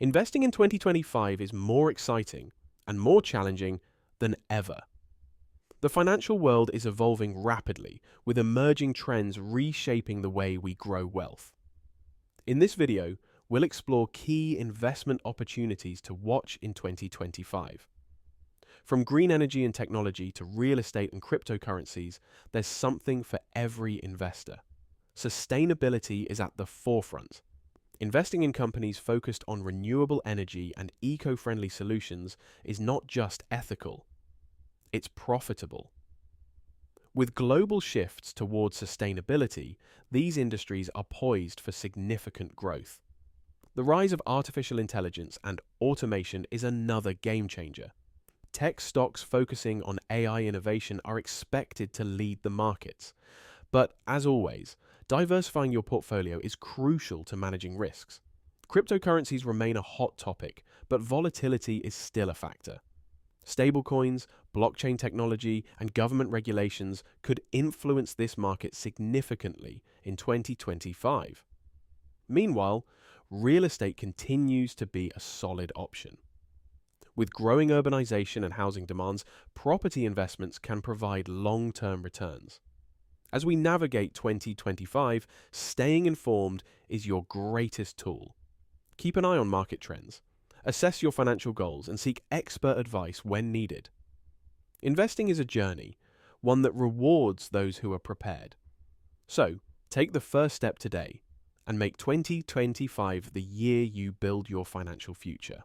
Investing in 2025 is more exciting and more challenging than ever. The financial world is evolving rapidly, with emerging trends reshaping the way we grow wealth. In this video, we'll explore key investment opportunities to watch in 2025. From green energy and technology to real estate and cryptocurrencies, there's something for every investor. Sustainability is at the forefront. Investing in companies focused on renewable energy and eco-friendly solutions is not just ethical, it's profitable. With global shifts towards sustainability, these industries are poised for significant growth. The rise of artificial intelligence and automation is another game changer. Tech stocks focusing on AI innovation are expected to lead the markets. But as always, diversifying your portfolio is crucial to managing risks. Cryptocurrencies remain a hot topic, but volatility is still a factor. Stablecoins, blockchain technology, and government regulations could influence this market significantly in 2025. Meanwhile, real estate continues to be a solid option. With growing urbanization and housing demands, property investments can provide long-term returns. As we navigate 2025, staying informed is your greatest tool. Keep an eye on market trends. Assess your financial goals and seek expert advice when needed. Investing is a journey, one that rewards those who are prepared. So, take the first step today and make 2025 the year you build your financial future.